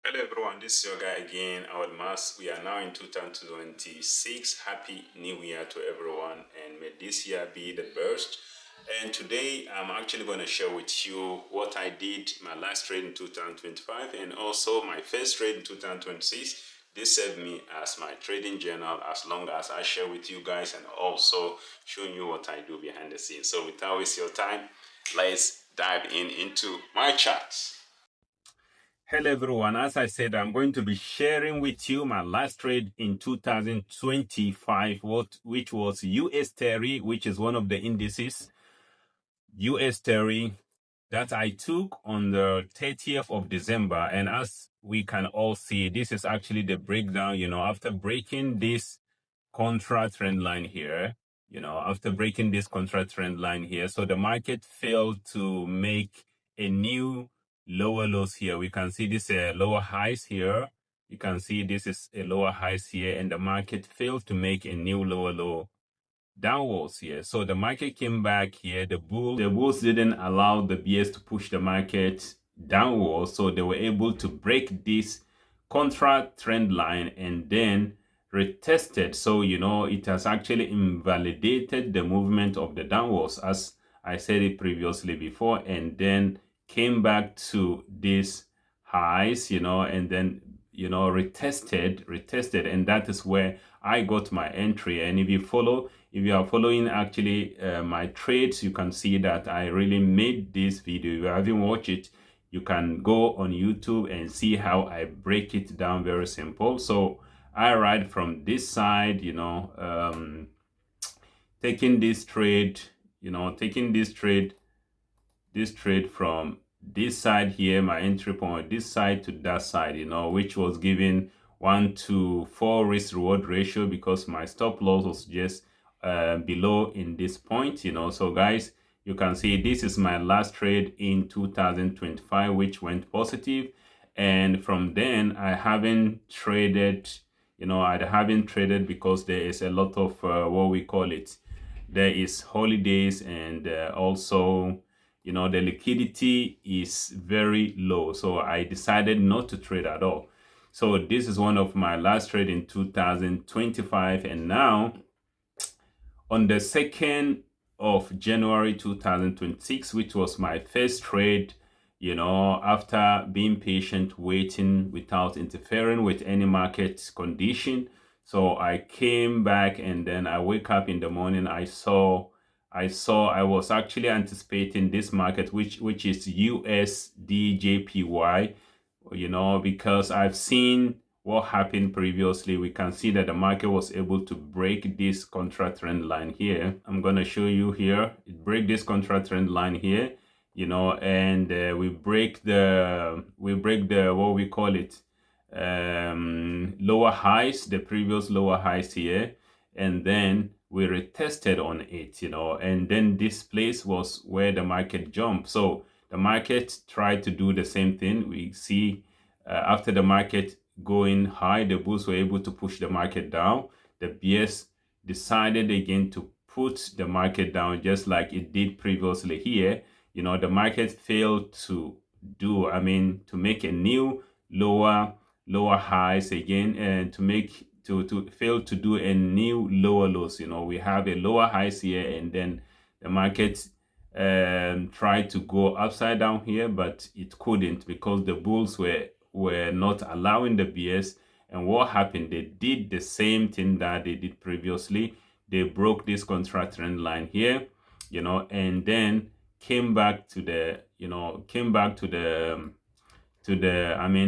Hello everyone, this is your guy again, our Mas. We are now in 2026. Happy New Year to everyone, and may this year be the best. And today I'm actually going to share with you what I did my last trade in 2025 and also my first trade in 2026. This served me as my trading journal as long as I share with you guys and also showing you what I do behind the scenes. So without wasting your time, let's dive into my charts. Hello everyone, as I said, I'm going to be sharing with you my last trade in 2025, which was US 30, which is one of the indices, US 30, that I took on the 30th of December. And as we can all see, this is actually the breakdown, after breaking this contract trend line here, so the market failed to make a new lower lows here. We can see this lower highs here. You can see this is a lower highs here, and the market failed to make a new lower low downwards here. So the market came back here. The bulls didn't allow the bears to push the market downwards, so they were able to break this contract trend line and then retested. So it has actually invalidated the movement of the downwards, as I said it previously before, and then came back to these highs, and then retested, and that is where I got my entry. And if you are following actually my trades, you can see that I really made this video. If you haven't watched it, you can go on YouTube and see how I break it down. Very simple. So I ride from this side, taking this trade, this trade from this side here, my entry point, this side to that side, which was giving 1 to 4 risk reward ratio because my stop loss was just below in this point, So guys, you can see this is my last trade in 2025, which went positive. And from then, I haven't traded, because there is a lot of what we call it. There is holidays and also the liquidity is very low, so I decided not to trade at all. So this is one of my last trade in 2025, and now on the 2nd of January 2026, which was my first trade, after being patient, waiting without interfering with any market condition. So I came back and then I wake up in the morning, I was actually anticipating this market, which is USDJPY, because I've seen what happened previously. We can see that the market was able to break this contract trend line here. I'm going to show you here. It break this contract trend line here, and we break the what we call it, lower highs, the previous lower highs here, and then we retested on it, and then this place was where the market jumped. So the market tried to do the same thing. We see after the market going high, the bulls were able to push the market down. The bears decided again to put the market down just like it did previously here. The market failed to make a new lower highs again, and to fail to do a new lower lows. We have a lower highs here, and then the market tried to go upside down here, but it couldn't because the bulls were not allowing the bears. And what happened? They did the same thing that they did previously. They broke this contract trend line here, and then came back to the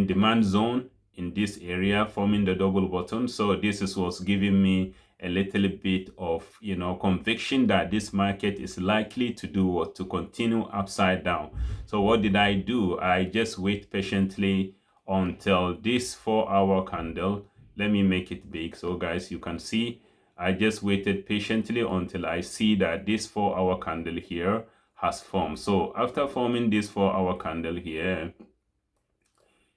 demand zone in this area, forming the double bottom. So this is what's giving me a little bit of conviction that this market is likely to do what, to continue upside down. So what did I do? I just wait patiently until this 4-hour candle. Let me make it big so guys you can see. I just waited patiently until I see that this 4-hour candle here has formed. So after forming this 4-hour candle here,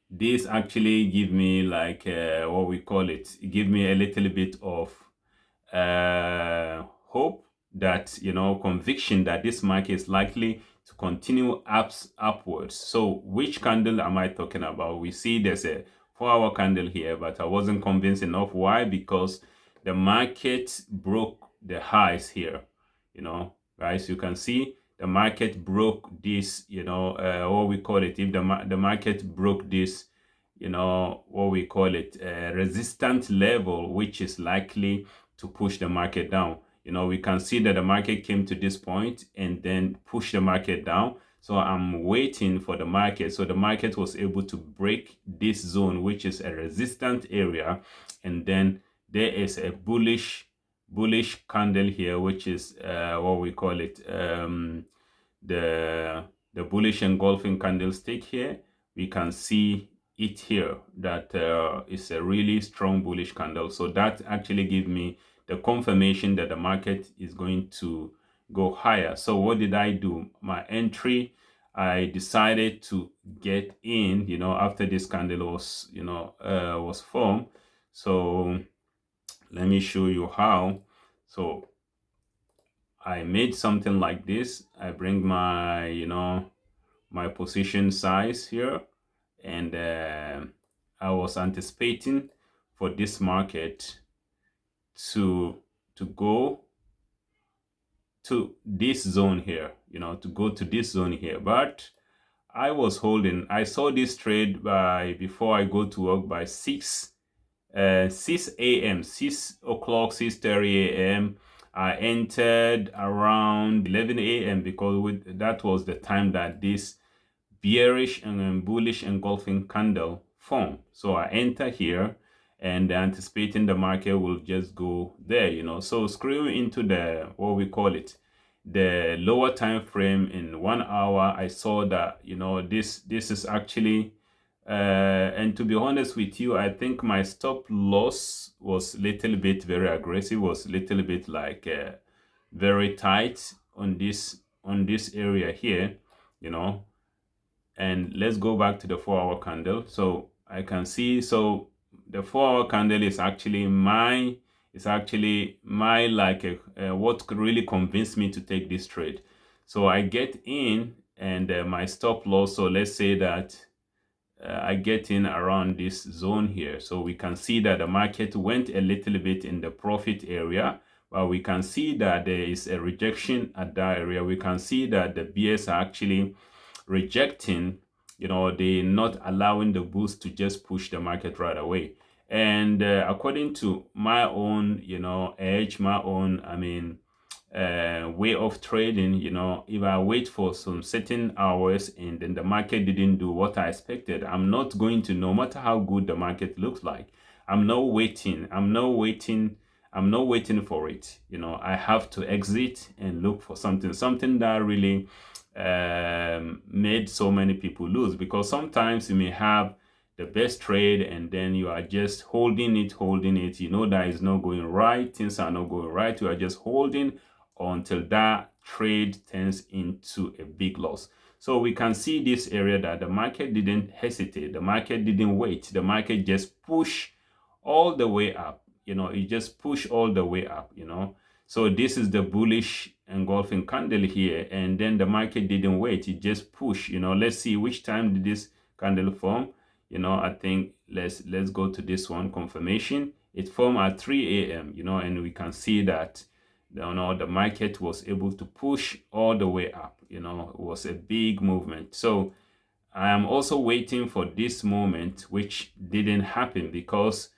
this actually give me like what we call it, give me a little bit of hope that conviction that this market is likely to continue upwards. So which candle am I talking about? We see there's a 4-hour candle here, but I wasn't convinced enough. Why? Because the market broke the highs here. Guys, you can see the market broke this, what we call it. If the market broke this, what we call it, resistant level, which is likely to push the market down. We can see that the market came to this point and then push the market down. So I'm waiting for the market. So the market was able to break this zone, which is a resistant area. And then there is a bullish candle here, which is what we call it, the bullish engulfing candlestick here. We can see it here that is a really strong bullish candle. So that actually gives me the confirmation that the market is going to go higher. So what did I do? My entry, I decided to get in, after this candle was, was formed. So let me show you how. So I made something like this. I bring my, my position size here, and I was anticipating for this market to go to this zone here, to go to this zone here. But I was holding, I saw this trade before I go to work by 6 a.m., 6 o'clock, 6:30 a.m. I entered around 11 a.m. because that was the time that this bearish and bullish engulfing candle formed. So I enter here and anticipating the market will just go there, So screw into the, what we call it, the lower time frame in 1 hour. I saw that, this is actually, and to be honest with you, I think my stop loss was a little bit very aggressive, was a little bit like very tight on this area here, and let's go back to the 4-hour candle. So I can see, so the 4-hour candle is actually my like what really convinced me to take this trade. So I get in, and my stop loss, so let's say that I get in around this zone here. So we can see that the market went a little bit in the profit area, but we can see that there is a rejection at that area. We can see that the BS are actually rejecting, they not allowing the boost to just push the market right away. And according to my own, edge, my own, way of trading, if I wait for some certain hours and then the market didn't do what I expected, I'm not going to, no matter how good the market looks like, I'm not waiting for it. I have to exit and look for something that really made so many people lose, because sometimes you may have the best trade and then you are just holding it, that is not going right, things are not going right, you are just holding until that trade turns into a big loss. So we can see this area that the market didn't hesitate, the market didn't wait, the market just pushed all the way up, it just pushed all the way up, So this is the bullish engulfing candle here, and then the market didn't wait, it just pushed, Let's see which time did this candle form. I think let's go to this one, confirmation. It formed at 3 a.m., and we can see that the market was able to push all the way up. It was a big movement. So I am also waiting for this moment, which didn't happen because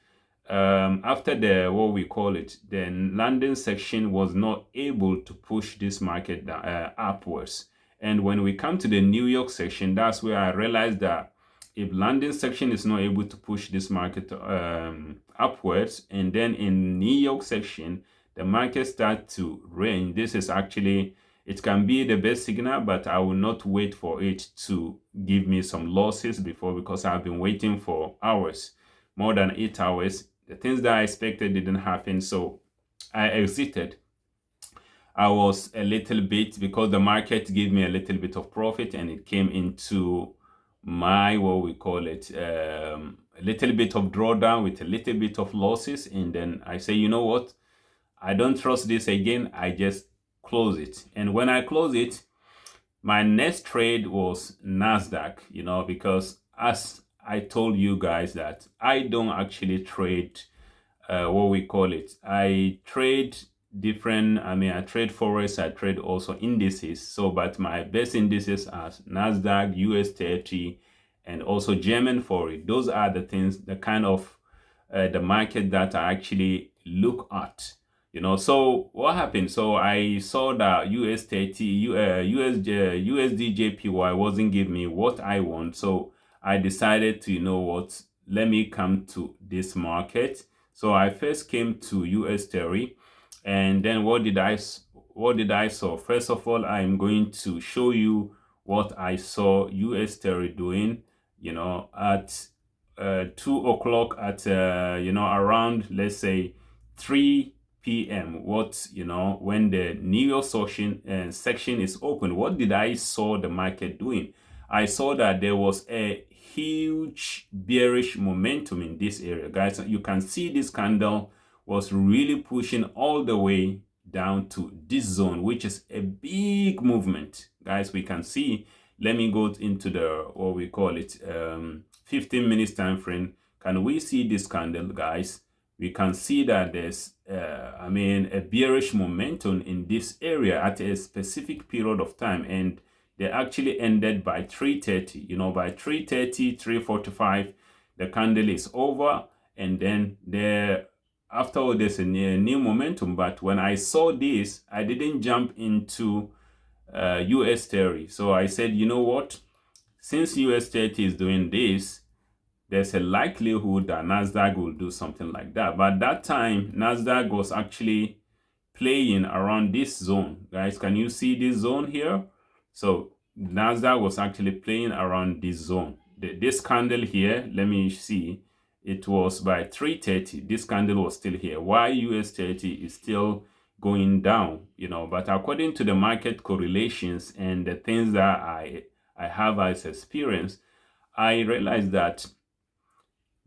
after the, what we call it, the London section was not able to push this market upwards. And when we come to the New York section, that's where I realized that if London section is not able to push this market upwards, and then in New York section, the market starts to range, this is actually, it can be the best signal, but I will not wait for it to give me some losses before, because I've been waiting for hours, more than 8 hours. The things that I expected didn't happen, so I exited. I was a little bit, because the market gave me a little bit of profit and it came into my, what we call it, a little bit of drawdown with a little bit of losses. And then I say, you know what, I don't trust this again, I just close it. And when I close it, My next trade was Nasdaq, because as I told you guys that I don't actually trade what we call it. I trade different, I trade forex, I trade also indices. So, but my best indices are Nasdaq, US 30, and also German forex. Those are the things, the kind of the market that I actually look at. So what happened? So I saw that US 30, USD JPY wasn't giving me what I want. So I decided to, let me come to this market. So I first came to US 30, and then what did I saw? First of all, I'm going to show you what I saw US 30 doing, at 2 o'clock, at around, let's say, 3 p.m. What, when the New York section is open, what did I saw the market doing? I saw that there was a huge bearish momentum in this area, guys. You can see this candle was really pushing all the way down to this zone, which is a big movement, guys. We can see, let me go into the, what we call it, 15 minutes time frame. Can we see this candle, guys? We can see that there's a bearish momentum in this area at a specific period of time, and they actually ended by 3:30. By 3:30, 3:45, the candle is over, and then after there's a new momentum. But when I saw this, I didn't jump into US 30. So I said, you know what? Since US 30 is doing this, there's a likelihood that Nasdaq will do something like that. But that time, Nasdaq was actually playing around this zone. Guys, can you see this zone here? So Nasdaq was actually playing around this zone. This candle here, let me see. It was by 3:30. This candle was still here. Why US 30 is still going down, but according to the market correlations and the things that I have as experience, I realized that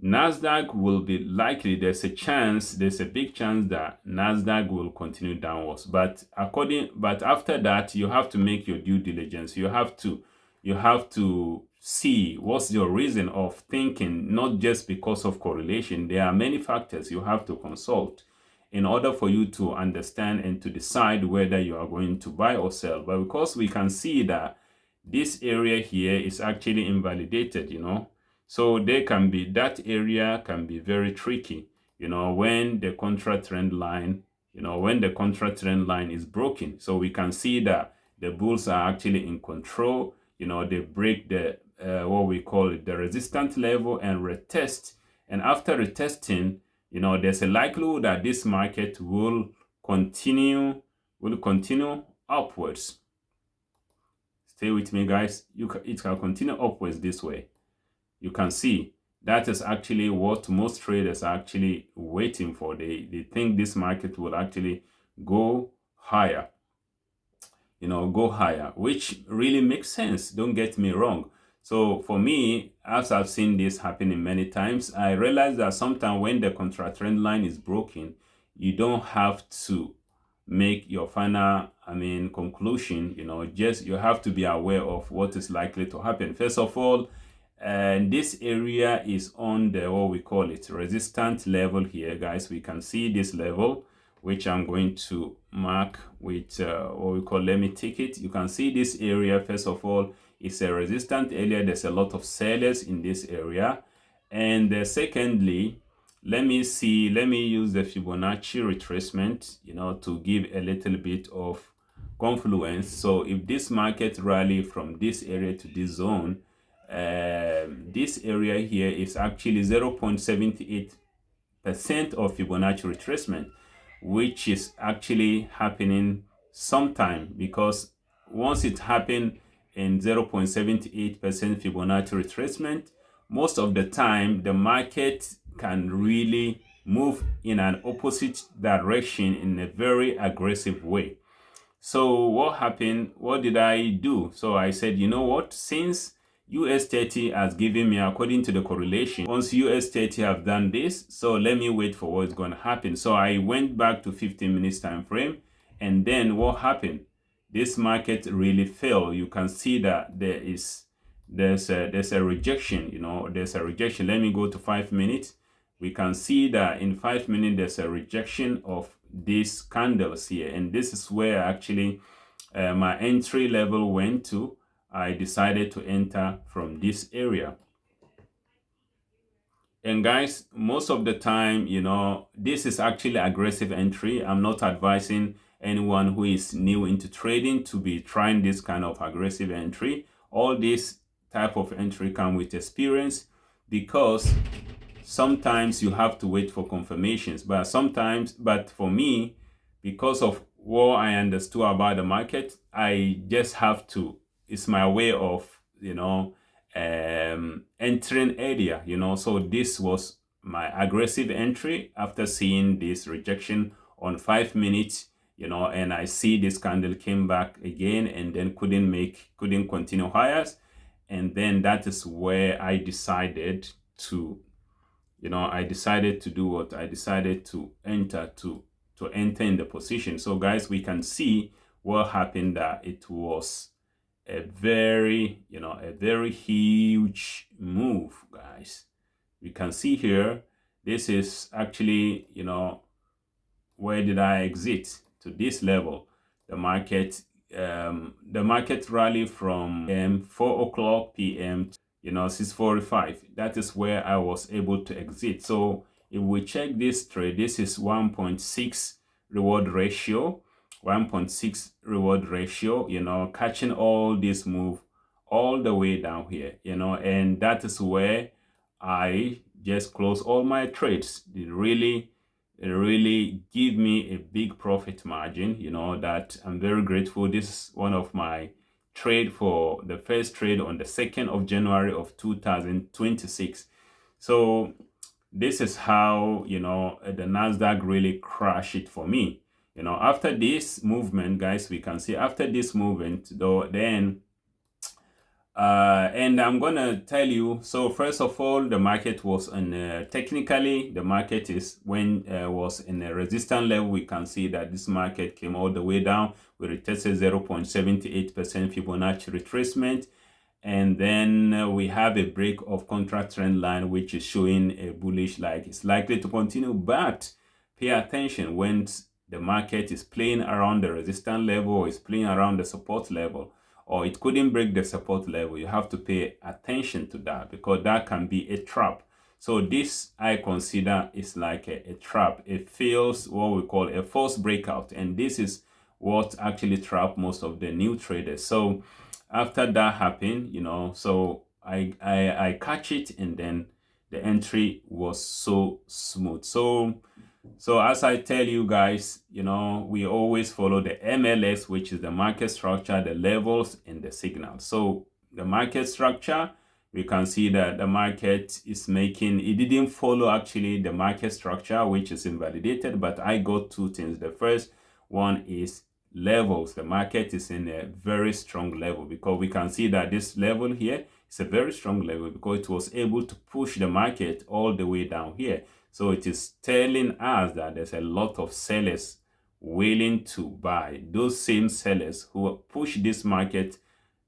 Nasdaq will be likely, there's a big chance that Nasdaq will continue downwards. But after that, you have to make your due diligence. You have to see what's your reason of thinking, not just because of correlation. There are many factors you have to consult in order for you to understand and to decide whether you are going to buy or sell. But because we can see that this area here is actually invalidated, so that area can be very tricky, when the contra trend line, is broken. So we can see that the bulls are actually in control. They break the what we call it, the resistance level, and retest. And after retesting, there's a likelihood that this market will continue upwards. Stay with me, guys. It can continue upwards this way. You can see that is actually what most traders are actually waiting for. They think this market will actually go higher, which really makes sense. Don't get me wrong. So for me, as I've seen this happening many times, I realize that sometimes when the contra trend line is broken, you don't have to make your final conclusion. You have to be aware of what is likely to happen. First of all, and this area is on the, what we call it, resistance level here, guys. We can see this level, which I'm going to mark with what we call, let me take it. You can see this area. First of all, it's a resistant area. There's a lot of sellers in this area. And secondly, let me use the Fibonacci retracement, to give a little bit of confluence. So if this market rally from this area to this zone, this area here is actually 0.78% of Fibonacci retracement, which is actually happening sometime, because once it happened in 0.78% Fibonacci retracement, most of the time the market can really move in an opposite direction in a very aggressive way. So what happened? What did I do? So I said, you know what, since US 30 has given me, according to the correlation, once US 30 have done this, so let me wait for what's going to happen. So I went back to 15 minutes time frame, and then what happened? this market really fell, you can see that there's a rejection, there's a rejection. Let me go to 5 minutes. We can see that in 5 minutes there's a rejection of these candles here, and this is where actually my entry level went to. I decided to enter from this area. And guys, most of the time, this is actually aggressive entry. I'm not advising anyone who is new into trading to be trying this kind of aggressive entry. All this type of entry come with experience, because sometimes you have to wait for confirmations. But for me, because of what I understood about the market, I just have to, it's my way of, entering area, so this was my aggressive entry after seeing this rejection on 5 minutes, and I see this candle came back again and then couldn't continue higher. And then that is where I decided to, do what? I decided to enter in the position. So guys, we can see what happened, that it was a very huge move, guys. You can see here, this is actually, where did I exit? To this level. The market rally from 4 o'clock p.m. to 6:45. That is where I was able to exit. So if we check this trade, this is 1.6 reward ratio. 1.6 reward ratio, catching all this move all the way down here, and that is where I just close all my trades. It really give me a big profit margin, that I'm very grateful. This is one of my trade for the first trade on the 2nd of January of 2026. So this is how, the Nasdaq really crashed it for me. After this movement, guys, we can see after this movement, though, then, and I'm gonna tell you. So first of all, the market was technically, the market was in a resistance level. We can see that this market came all the way down. We retested 0.78% Fibonacci retracement. And then we have a break of contract trend line, which is showing a bullish, like it's likely to continue. But pay attention when the market is playing around the resistance level, or is playing around the support level, or it couldn't break the support level. You have to pay attention to that, because that can be a trap. So this I consider is like a trap. It feels what we call a false breakout, and this is what actually trapped most of the new traders. So after that happened, so I catch it, and then the entry was so smooth. So as I tell you guys, we always follow the MLS, which is the market structure, the levels, and the signals. So the market structure, we can see that the market is it didn't follow actually the market structure, which is invalidated, but I got two things. The first one is levels. The market is in a very strong level, because we can see that this level here is a very strong level, because it was able to push the market all the way down here. So it is telling us that there's a lot of sellers willing to buy. Those same sellers who push this market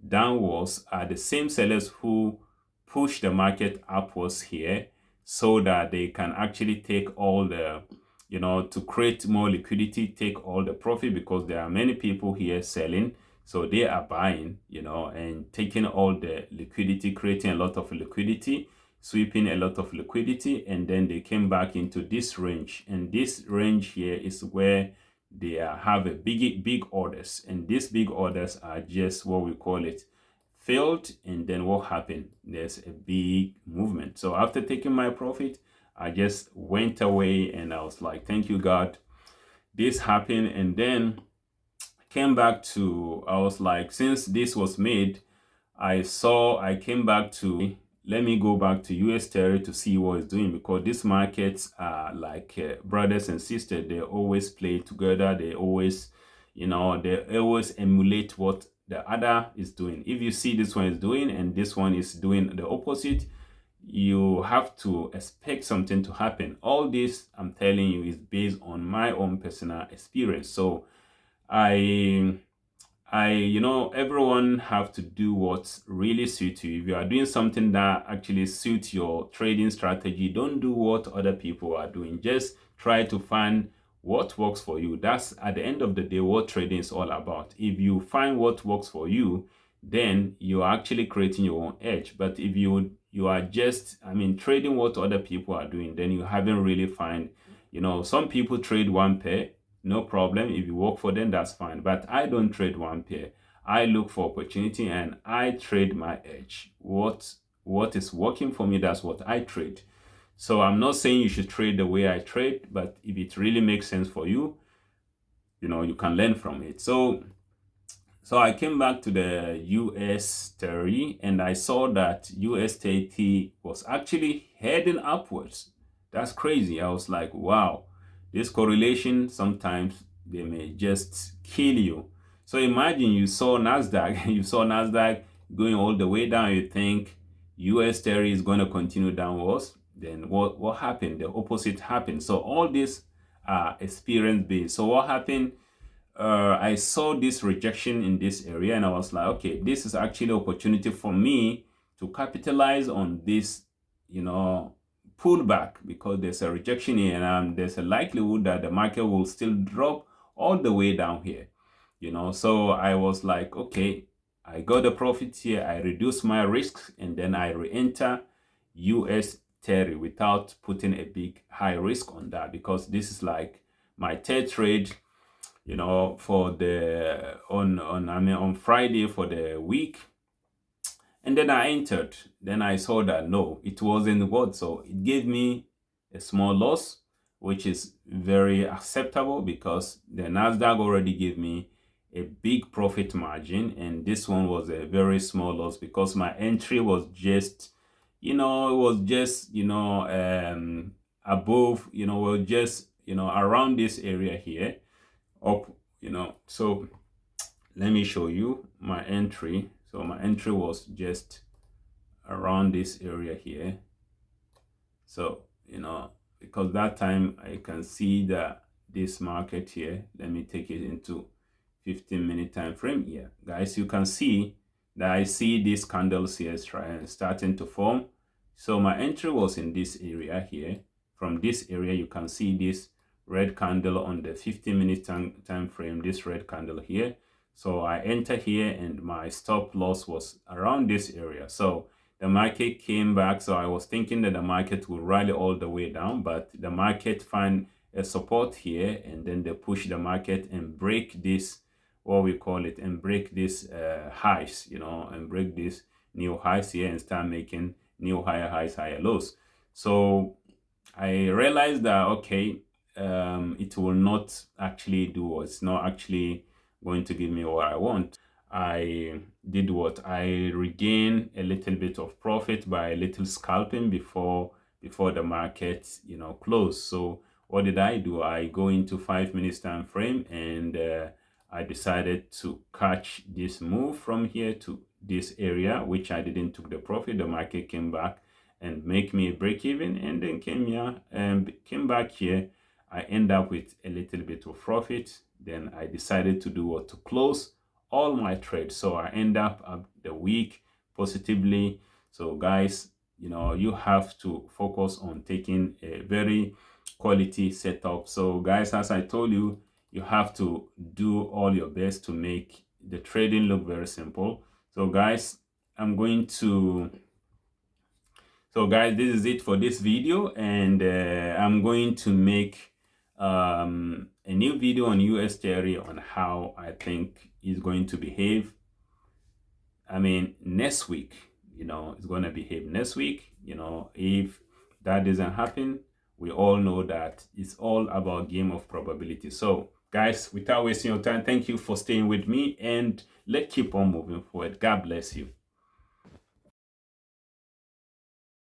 downwards are the same sellers who push the market upwards here, so that they can actually take all the, to create more liquidity, take all the profit, because there are many people here selling. So they are buying, and taking all the liquidity, creating a lot of liquidity, sweeping a lot of liquidity, and then they came back into this range. And this range here is where they have a big orders, and these big orders are just what we call it failed. And then what happened? There's a big movement. So after taking my profit, I just went away, and I was like, thank you, God, this happened. And then came back to, I was like, since this was made, I came back to, let me go back to US territory to see what it's doing, because these markets are like brothers and sisters. They always play together. They always, they always emulate what the other is doing. If you see this one is doing and this one is doing the opposite, you have to expect something to happen. All this I'm telling you is based on my own personal experience. So I everyone have to do what really suits you. If you are doing something that actually suits your trading strategy, don't do what other people are doing. Just try to find what works for you. That's at the end of the day what trading is all about. If you find what works for you, then you are actually creating your own edge. But if you are just, trading what other people are doing, then you haven't really find, some people trade one pair, no problem. If you work for them, that's fine. But I don't trade one pair. I look for opportunity and I trade my edge. What is working for me, that's what I trade. So I'm not saying you should trade the way I trade, but if it really makes sense for you, you can learn from it. So I came back to the US 30 and I saw that US 30 was actually heading upwards. That's crazy. I was like, wow, this correlation, sometimes they may just kill you. So imagine you saw NASDAQ, you saw NASDAQ going all the way down. You think US 30 is going to continue downwards. Then what happened? The opposite happened. So all this experience based. So what happened? I saw this rejection in this area and I was like, okay, this is actually an opportunity for me to capitalize on this, pullback, because there's a rejection here and there's a likelihood that the market will still drop all the way down here, So I was like, okay, I got the profit here. I reduce my risks and then I re-enter US 30 without putting a big high risk on that, because this is like my third trade, for the on Friday for the week. And then I entered. Then I saw that no, it wasn't what. So it gave me a small loss, which is very acceptable because the Nasdaq already gave me a big profit margin, and this one was a very small loss because my entry was just, above, was just, around this area here up, so let me show you my entry. So my entry was just around this area here. So because that time I can see that this market here, let me take it into 15-minute time frame here. Guys, you can see that I see these candles here starting to form. So my entry was in this area here. From this area you can see this red candle on the 15-minute time frame, this red candle here. So I enter here and my stop loss was around this area. So the market came back. So I was thinking that the market will rally all the way down, but the market find a support here and then they push the market and break this, what we call it, and break this highs, and break this new highs here and start making new higher highs, higher lows. So I realized that, okay, it will not actually do, it's not actually going to give me what I want. I did what? I regained a little bit of profit by a little scalping before the market, closed. So what did I do? I go into 5 minutes time frame and I decided to catch this move from here to this area, which I didn't took the profit. The market came back and make me a break even, and then came here and came back here. I end up with a little bit of profit. Then I decided to do what? To close all my trades. So I end up the week positively. So guys, you have to focus on taking a very quality setup. So guys, as I told you, you have to do all your best to make the trading look very simple. So guys, so guys, this is it for this video, and I'm going to make a new video on US 30 on how I think it's going to behave. Next week, it's going to behave next week. If that doesn't happen, we all know that it's all about game of probability. So guys, without wasting your time, thank you for staying with me, and let's keep on moving forward. God bless you.